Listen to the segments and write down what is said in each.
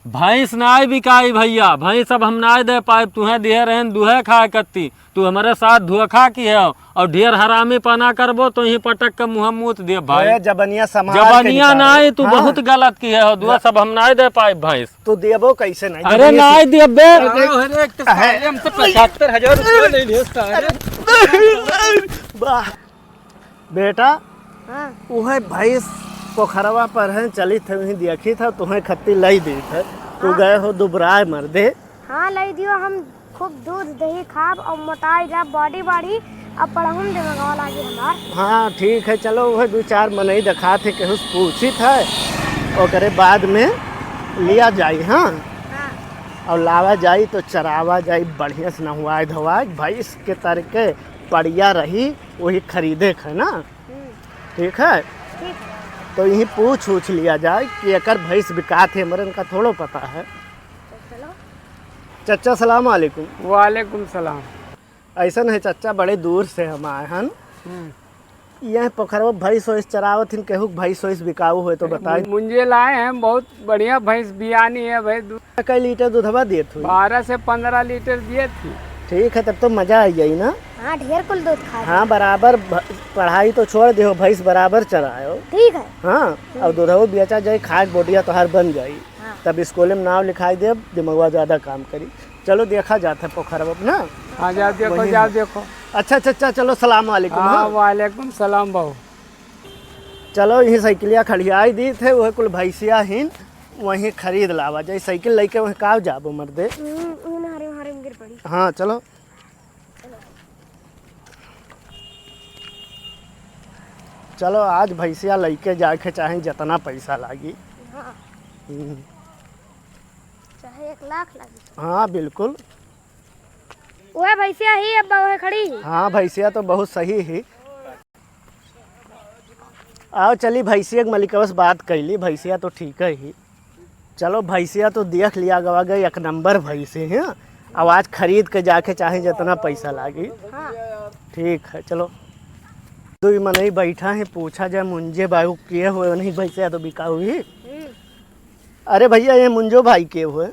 भैंस नाई बिकाई भैया, भैंस अब हम नाई दे पाए, तुम्हें दिए रहन दुहे खा करती, तू हमारे साथ धुआखा की है और ढेर हरामी पना करबो तो ही पटक के मुँह मूत दे भाई। जबनिया जबनिया नाई तू बहुत गलत की है, दुआ सब हम नाई दे पाए भैंस। तू देबो कैसे नहीं? अरे नाई देबे। 75,000 रुपया ले लियो सारे। बेटा उहे भैंस पोखरवा पर है चली थे, वहीं देखी था तुम्हें खत्ती लाई दी थे, तू गए हो दुबराए मर दे। हाँ लाई दियो, हम खूब दूध दही खाब और मोटाई जा बॉडी बाड़ी अब पढ़ाऊँ दिमाग लागी हमार। हाँ ठीक है, चलो वह 2-4 मनई दिखा थे कि पूछी था और करे बाद में लिया जाई। हाँ और लावा जाई तो चरावा जाई, बढ़िया से नहवाए धोवाए भैंस के तरके बढ़िया रही, वही खरीदे है ना। ठीक है ठीक। तो यही पूछ लिया जाए कि एकर भैंस बिका थे, हमारे इनका थोड़ा पता है। तो चलो। चचा सलाम वालेकुम। वालेकुम सलाम। ऐसा है चचा, बड़े दूर से हम आए हन, यह पोखरवा भैंस वैस चरावत हिन, केहू भैंस वैस बिकाऊ हो तो बताई। मुंजे लाए हैं, बहुत बढ़िया भैंस बियानी है भाई। कई लीटर दूधवा दिए थे? 12 से 15 लीटर दिए थी। ठीक है, तब तो मजा आई जाई ना। हाँ ढेर कुल दूध खा। हाँ बराबर पढ़ाई तो छोड़ दे, भैंस बराबर चरायो। ठीक है। हाँ और दूधवा बेचा जाए, खाद बोटिया तोहार बन जाई। हाँ। तब स्कूल में नाम लिखाई दे, दिमागवा ज्यादा काम करी। चलो देखा जाता है पोखरवा ना। हाँ जाओ देखो, जाओ देखो। अच्छा चचा चलो सलाम वालेकुम। हाँ वालेकुम सलाम बहू। चलो यही साइकिलिया खड़ियाई दी थे, वह कुल भैंसिया हिन वहीं खरीद लावा जाए, साइकिल लेके वहीं काव जाबो मर्दे। गिर पड़ी। हाँ चलो चलो आज भैंसिया लेके जाके चाहे जितना पैसा लागी। हाँ। चाहे 1 लाख लगे। हाँ बिल्कुल। वह भैंसिया ही अब वह खड़ी। हाँ भैंसिया तो बहुत सही ही। आओ चली भैंसिया मलिकवा से बात कैली, भैंसिया तो ठीक है ही। चलो भैंसिया तो देख लिया गवा गई, 1 नंबर भैंसी है। अब आज खरीद के जाके चाहे जितना पैसा लागी। हाँ। ठीक है चलो। दो मनई बैठा है, पूछा जाए मुंजे भाई किए हुए नहीं भैंसिया तो बिका हुई। अरे भैया ये मुंजो भाई के हुए?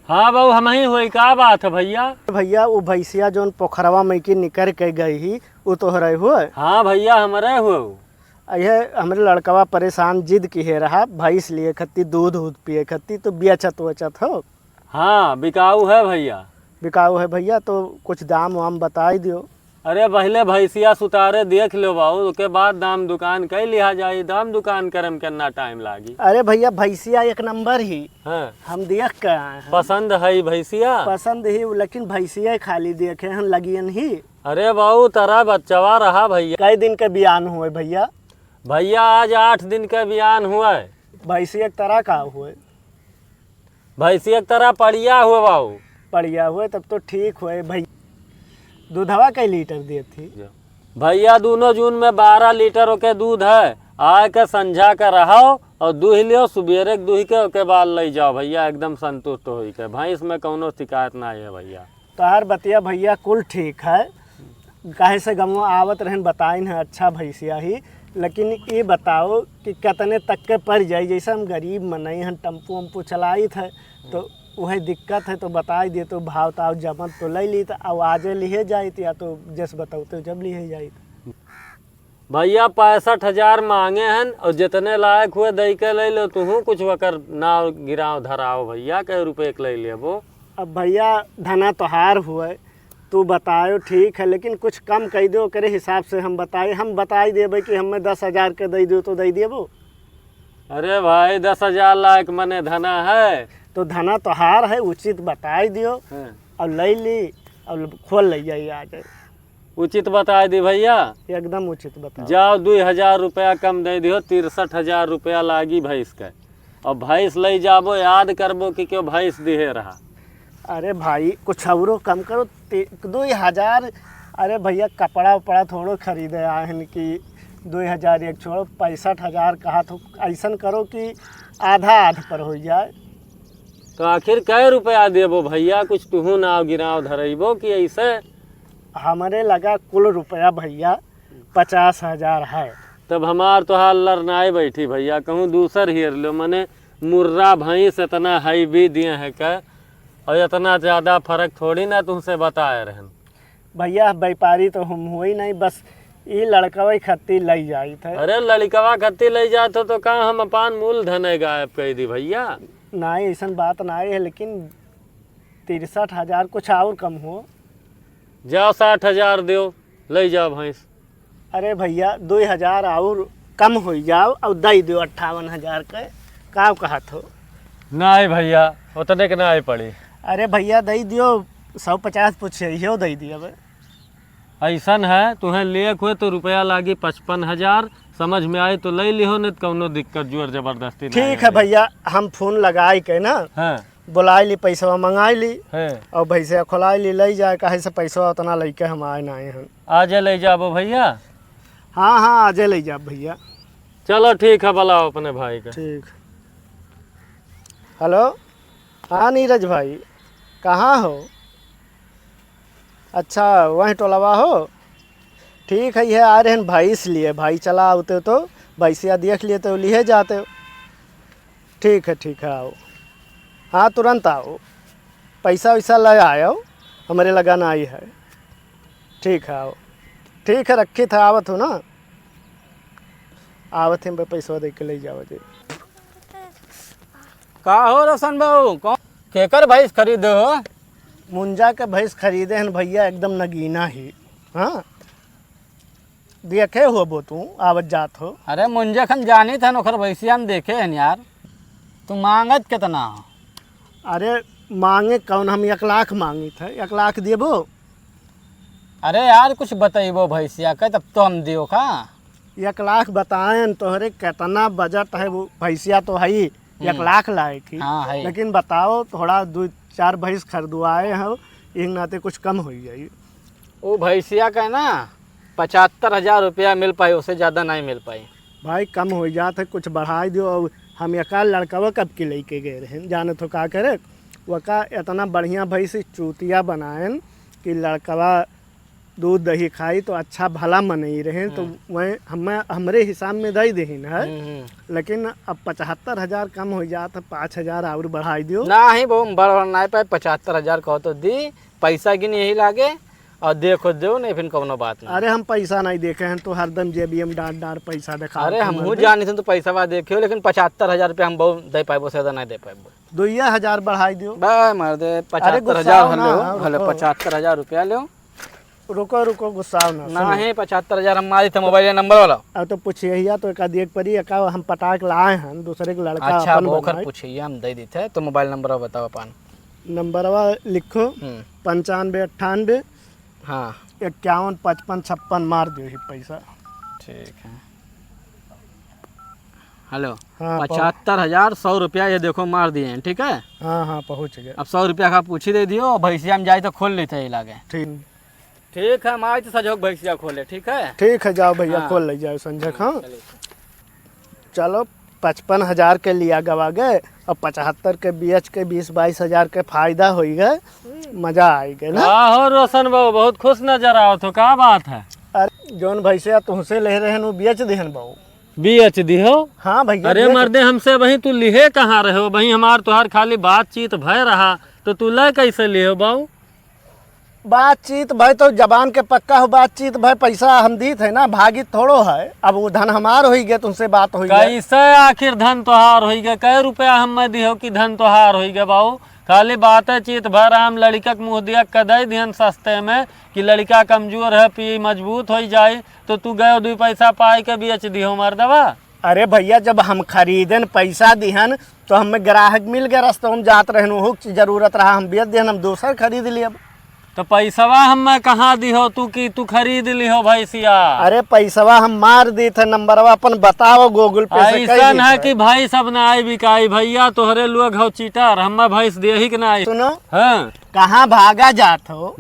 हाँ बहू हम ही हुई, क्या बात है भैया? भैया वो भैंसिया जो पोखरवा में की निकर के गई ही, वो तो रहे हुए? हाँ भैया हमारे हुए। यह हमारे लड़कवा परेशान जिद की है रहा, भैंस लिए खत्ती, दूध पिए खत्ती, तो बेचत वचत हो? हाँ बिकाऊ है भैया। बिकाऊ है भैया, तो कुछ दाम वाम बताई दियो। अरे पहले भैंसिया सुतारे देख लो बाबू, उसके बाद दाम दुकान कई लिहा जाए, दाम दुकान करे में कितना टाइम लागी। अरे भैया भैंसिया 1 नंबर ही। हाँ। हम देख के आए हैं। पसंद है भैंसिया? पसंद ही, लेकिन भैंसिया खाली देखे हैं लगियन ही। अरे बाबू तारा बच्चवा रहा भैया। कई दिन के बयान हुए भैया? भैया आज 8 दिन का बयान हुआ है। भैंसिया तरह का हुए? भैंसिया तरह पड़िया हुआ बाबू। बढ़िया हुए तब तो ठीक हुए भैया। दूधवा कई लीटर दी थी भैया? दोनों जून में 12 लीटर के दूध है, आए के संझा के रहो और दूह लियो, सुबेरे दूह के ओके बाद ले जाओ भैया, एकदम संतुष्ट हो के। भैंस में कोनो शिकायत नहीं है भैया। तोहार बतिया भैया कुल ठीक है, काहे से गमवा आवत रहन बताइन है अच्छा भैंसिया ही। लेकिन ये बताओ कि कितने तक के पड़ जाए? जैसे हम गरीब मनई हैं, टम्पू वम्पू चलाई थे तो वही दिक्कत है, तो बताई दिए तो भाव ताव जमत तो ले ली, तो आवाज़ें लिए जाइत या तो जैसे बताओ जब लिए जाइत। भैया 65,000 मांगे हैं और जितने लायक हुए दई के ले लो, तू कुछ वकर नाव गिराव धराओ भैया, कई रुपये के ले लेबो। अब भैया धना तोहार हुए, तू बताओ ठीक है, लेकिन कुछ कम कह दो करे हिसाब से हम बताई देबे कि हमें 10,000 के दे दो तो दे देबो। अरे भाई 10,000 लायक मने धना है तो धना तोहार है, उचित बताई दियो और ले ली और खोल ले जाइए आ जाए। उचित बता दी भैया, एकदम उचित बताओ। जाओ 2,000 रुपया कम दे दियो, 63,000 रुपया लागी भैंस के। और भैंस ले जाबो, याद करबो कि क्यों भैंस दिहे रहा। अरे भाई कुछ औरो कम करो, 2,000। अरे भैया कपड़ा उपड़ा थोड़ो खरीदे आए हैं कि 2,000 एक छोड़ो, 65,000 कहा, तो ऐसा करो कि आधा पर हो जाए। तो आखिर कै रुपया देबो भैया? कुछ तुहू नाव गिराव धरेबो कि ऐसे? हमारे लगा कुल रुपया भैया 50,000 है। तब हमार तोहार लड़नाई बैठी भैया, कहूँ दूसर हियर लो, मने मुर्रा भैंस इतना हैवी दिए है का, और इतना ज़्यादा फर्क थोड़ी ना तुमसे बताए रहन। भैया व्यापारी तो हम हो ही नहीं, बस ये लड़कवा खत्ती लई जाई थे। अरे लड़कवा खत्ती ले जाते तो कहाँ हम अपन मूलधन है गायब कह दी भैया। नहीं ऐसा बात ना है, लेकिन 63,000 कुछ और कम हो। जाओ 60,000 दो, ले जाओ भैंस। अरे भैया 2,000 और कम हो जाओ और दे दो 58,000 के, का कहत हो? नहीं भैया उतने के ना पड़ी। अरे भैया दे दियो, 150 पूछे दे दियो। अब ऐसन है तुम्हें ले हुए तो रुपया लागी 55,000, समझ में आए तो ले लिहो, नहीं तो कौनो दिक्कत जोर जबरदस्ती नहीं ठीक है भैया, हम फोन लगाई के ना हाँ बुलाई ली, पैसा मंगाई ली है। और भैंसिया खोलाई ली, ले जाए कहे से पैसा उतना लेके हम आए ना हैं। आज ले जाबो भैया। हाँ हाँ आजे ले जा भैया। चलो ठीक है, बुलाओ अपने भाई का। ठीक। हेलो, हाँ नीरज भाई कहाँ हो? अच्छा वहीं टोलवा हो? ठीक है, ये आ रहे हैं भाई, इसलिए भाई चला आते तो भैंसिया देख लिए तो लिए जाते हो। ठीक है आओ, हाँ तुरंत आओ, पैसा वैसा ले आयो, हमारे लगाना आई है। ठीक है आओ, ठीक है रखी था, आवत हो ना, आवत हैं पैसा दे के ले जाओ जी। का हो रोशन बाबू, कौन केकर भैंस खरीदे हो? मुंजा के भैंस खरीदे हैं भैया, एकदम नगीना ही। हाँ देखे हो वो तू आवत जात हो? अरे मुंजे खन जानी था ओखर भैंसिया में देखे हैं यार। तू मांगत कितना हो? अरे मांगे कौन, हम 1 लाख मांगी थे, 1 लाख देबो? अरे यार कुछ बतेबो भैंसिया के, तब तो हम दियो का। 1 लाख बताएं तोहरे कितना बजट है? वो भैंसिया तो है ही 1 लाख लाए की। हाँ है। लेकिन बताओ थोड़ा 2-4 भैंस खरीदवाए हो, एक नाते कुछ कम हो जाए। वो भैंसिया का ना 75,000 रुपया मिल पाई, उससे ज़्यादा नहीं मिल पाई। भाई कम हो जाते, कुछ बढ़ा दो। और हम एका लड़कवा कब के लेके गए रहे, जाने तो का करे, वका इतना बढ़िया भैंस चूतिया बनाएन कि लड़कवा दूध दही खाई तो अच्छा भला मनई रहे, तो वह हमरे हिसाब में दे देहिन है। लेकिन अब 75,000 कम हो जाता, 5,000 और बढ़ाई दियो। ना ही वो बड़ नहीं पाए, 75,000 कहो तो दी, पैसा की नहीं लागे और देखो दो नहीं, फिर कौनो बात नहीं। अरे हम पैसा नहीं देखे हैं, तो हरदम जेबीएम डांट पैसा दिखा। अरे हम जानी थे तो पैसा बा देखे हो, लेकिन 75,000 रुपया हम बहुत दे पाए, से ज़्यादा नहीं दे पाए। 2,000 बढ़ाई दियो। बा मार दे 75,000 हले 75,000 रुपया लो। रुको गुस्सा ना। ना है 75,000 हम मारी थे, मोबाइल नंबर वाला। अब तो पूछिए तो एक देख परी, एक हम पटाक लाए हैं दूसरे के लड़का। अच्छा अपन होकर बनाए। पूछिए, हम दे देते, तो मोबाइल नंबर बताओ अपन। नंबरवा लिखो 9598 हाँ 51 55 56, मार दियो ही पैसा। ठीक है। हेलो हाँ 75,000 100 रुपया ये देखो मार दिए हैं, ठीक है। हाँ पहुँच गए। अब 100 रुपया का पूछ ही दे दियो, भैंसिया में जाए तो खोल लेते हैं लागे। ठीक है, हम आए तो सजोग भैंसिया खोले, ठीक है। ठीक है जाओ भैया, हाँ। खोल ले जाओ संजय। हाँ चलिए। चलो 55,000 के लिया गवा गए, और 75 के बीच के 20-22,000 के फायदा हो गए, मजा आई गए ना। हो रोशन बाबू बहुत खुश नजर आओ, तो क्या बात है? अरे जौन भैंसिया तुमसे ले रहे हैं वो बेच दिहन बाबू। बेच दी हो? हाँ भैया। अरे मर्दे हमसे वही तू लिहे कहाँ रहे हो? वही हमार तुहार खाली बातचीत भय रहा, तो तू ले कैसे लिए हो बाबू? बातचीत भाई तो जबान के पक्का हो, बातचीत भाई पैसा हम दी थे ना, भागित थोड़ो है। अब वो धन हमार हो गया, तुमसे बात हो गया। कैसे आखिर धन तोहार हो गया? कै रुपया हम दिहो कि धन तोहार हो गया बाबू? खाली बातें चीत भर हम लड़का के मुँह दिया कदई दिहन सस्ते में कि लड़का कमजोर है, पी मजबूत हो जाए, तो तू गए 2 पैसा पाई के बेच दिहो मर्दवा। अरे भैया जब हम खरीदन पैसा दिहन तो हमें ग्राहक मिल गया, रास्ते हम जात रहन, जरूरत रहा हम बेच दिहन, हम दूसर खरीद लिए। तो पैसवा हमें कहाँ दिहो तू कि तू खरीद लिहो भैंसिया? अरे पैसवा हम मार दी थे, नंबरवा अपन बताओ गूगल पे से। ऐसा है कि भाई सब ना आई बिकाई भैया, तोहरे लोग हो चीटर, हमें भैंस दे ही के ना आई। सुनो हाँ कहाँ भागा जात हो?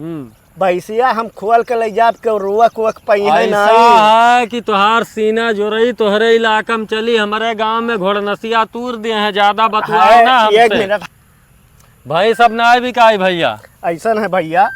भैंसिया हम खोल के ले जाब के रुअक वक पहिए ऐसा है कि तुहार सीना जोरई तोहरे इलाका में चली, हमारे गांव में घोड़नसिया तूर दिए हैं, ज्यादा बतलाओ ना एक हमसे। मिनट भाई सब ना आई बिकाई भैया। ऐसा है भैया,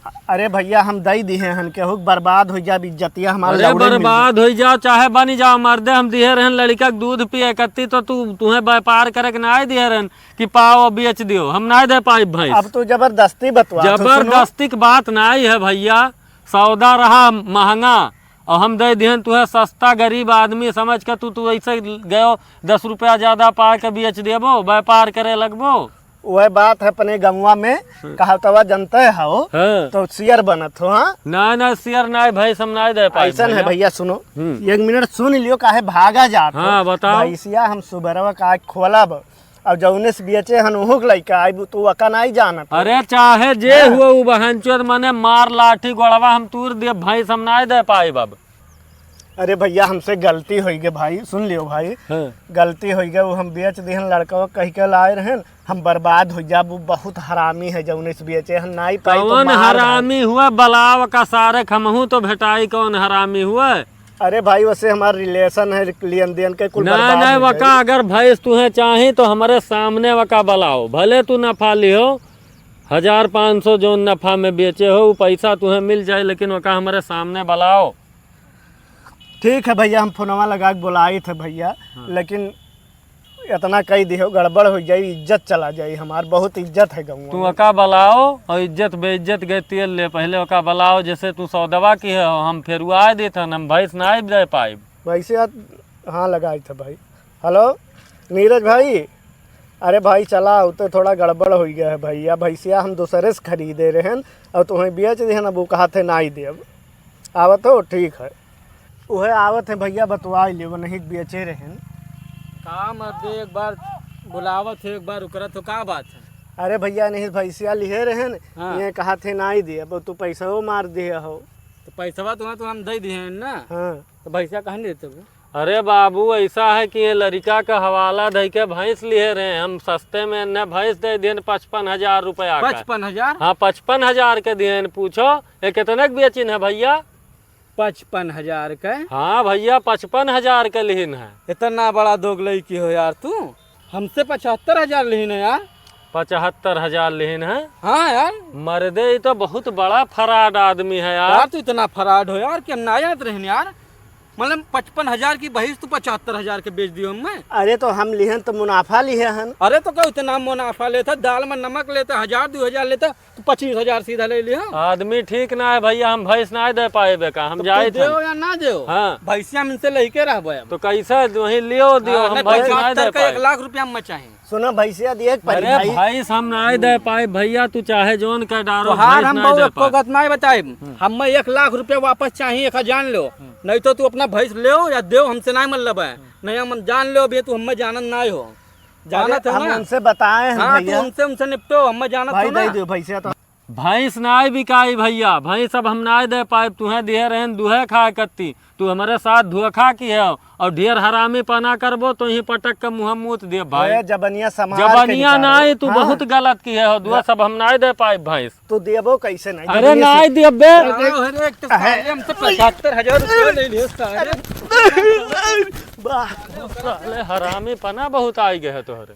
अरे भैया हम दई दिए हन केहू के बर्बाद हो जा इज्जतिया हमारे अरे लौड़े मिल बर्बाद हो जाओ चाहे बनी जाओ मर्दे, हम दिए रहन लड़का के दूध पिए कत्ती तो तुम्हें व्यापार करे के ना दिए रहन कि पाओ बेच दियो, हम ना दे पाई जाई। भैंस। अब तो जबरदस्ती बतवा तो सुनो। जबरदस्ती की बात नहीं है भैया, सौदा रहा महंगा और हम दे दिहन तुहे सस्ता, गरीब आदमी समझ के तू ऐसे गयो 10 रुपया ज्यादा पा के बेच देबो, व्यापार करे लगबो। वह बात है अपने गमुआ में कहावतवा जनते हो हाँ। तो शेयर बनत हो। हाँ ना शेयर ना भाई हम ना दे पाई। ऐसा है भैया सुनो, 1 मिनट सुन लियो काहे भागा जात हो। हाँ बताओ। भैंसिया हम सुबरवा का खोलब अब जौने से बेचे हन ओहू के लइका आई तू अका नहीं जानत। अरे चाहे जे हुआ उ बहनचोद मने मार लाठी गोड़वा हम तूर दे भाई हम ना दे पाई बाब। अरे भैया हमसे गलती हो गई भाई, सुन लियो भाई। हाँ। गलती हो गई, वो हम बेच दिहन लड़का कह के लाए रहन, हम बर्बाद हो जा। वो बहुत हरामी है जौने से बेचे हन नाई पाई तो कौन मार हरामी हुआ बलाव का सारे खमहू तो भेटाई, कौन हरामी हुआ? अरे भाई वैसे हमारा रिलेशन है, लेन देन के कुल ना बर्बाद ना हो वका जाई। अगर भैंस तुहे चाही तो हमारे सामने वका बलाओ, भले तू नफा लियो 1500 जो नफा में बेचे हो वो पैसा तुम्हें मिल जाए, लेकिन वका हमारे सामने बलाओ। ठीक है भैया, हम फोनवा लगा के बुलाई थे भैया। लेकिन इतना कही दियो गड़बड़ हो जाई, इज्जत चला जाई हमार, बहुत इज्जत है गाँव तू में। वका बलाओ और इज्जत बेइज्जत गए तेल ले, पहले वका बलाओ जैसे तू सौदवा की है, हम फिर आए देते हम भैंस ना दे पाए। वैसे हाँ लगाए थे भाई। हेलो नीरज भाई, अरे भाई चला उते थोड़ा गड़बड़ हो गया है भैया। भैंसिया हम दूसरे से खरीदे रहन और तुम्हें बेच दिहन, अब वो कहा थे ना ही देव। आवत हो ठीक है, वह आवत है भैया बतवा लियो, वो नहीं बेचे रहन। काम दे एक बार बुलावत है, एक बार उकरा तो का बात है। अरे भैया नहीं भैंसिया लिए रहन, हाँ। ये कहा थे ना ही दे, अब तू पैसा वो मार दिया हो। तो पैसा तुम्हें तो हम दे दिए ना, हाँ तो भैंसिया कहाँ नहीं देते हो? अरे बाबू ऐसा है कि ये लड़का का हवाला दे के भैंस लिए रहे, हम सस्ते में न भैंस दे दिए 55,000 रुपया का। 55,000? हाँ 55,000 के दिए, पूछो ये कितने के बेचिन है भैया? 55,000 का? हाँ भैया 55,000 के लिहिन है। इतना बड़ा दोगलई की हो यार तू, हमसे 75,000 लिहिन है यार। 75,000 लिहिन है? हाँ यार, मर्दे ये तो बहुत बड़ा फराड आदमी है यार यार। तू इतना फराड हो यार कि हम ना याद रहने यार। मतलब 55,000 की भैंस तू 75,000 के बेच दियो मैं। अरे तो हम लिहन तो मुनाफा लिए हन। अरे तो क्या इतना मुनाफा लेता, दाल में नमक लेता 1,000-2,000 लेता, तो 25,000 सीधा ले लिया। आदमी ठीक ना है भैया, हम भैंस ना दे पाए बेका, हम जाए थे। दो या ना दो, हाँ भैंसिया हमसे लेके रह अब। तो कैसे वही लियो दियो, हम भैंस ना दे 75 का 1 पाए। लाख रुपया में चाहिए। सुनो भैंसिया दिए अरे भैंस हम ना दे पाए भैया, तू चाहे जोन के डारो तो हार भैंस हम ना बहुत दे आपको पाए। गत नहीं बताए, हमें 1 लाख रुपया वापस चाहिए, एक जान लो, नहीं तो तू अपना भैंस ले या दे, हमसे नहीं मतलब है। नहीं हम जान लो अभी, तू हमें जानत नहीं हो, जानत है हम ना। उनसे बताए हैं हाँ, तू भैया। उनसे निपटो, हमें जानत भाई हो ना। दे दो भैंसिया तो। भैंस ना बिकाई भैया, भैंस अब हम ना दे पाए, तुम्हें दिए रहन दुहे खा कत्ती, तू हमारे साथ धोखा की है और ढेर हरामी पना करबो तो ही पटक के मुँह मुँत दे भाई। भैया जबनिया समाज के जबनिया निकालो। नाई तू हाँ, बहुत गलत की है, दुआ सब हम ना दे पाए भैंस। तू देबो कैसे नहीं? अरे जबनिया नाई देबे। अरे एक तो साले हमसे 75,000 रुपया ले लियो साले। वाह साले हरामी पना बहुत आई गए है तोहरे।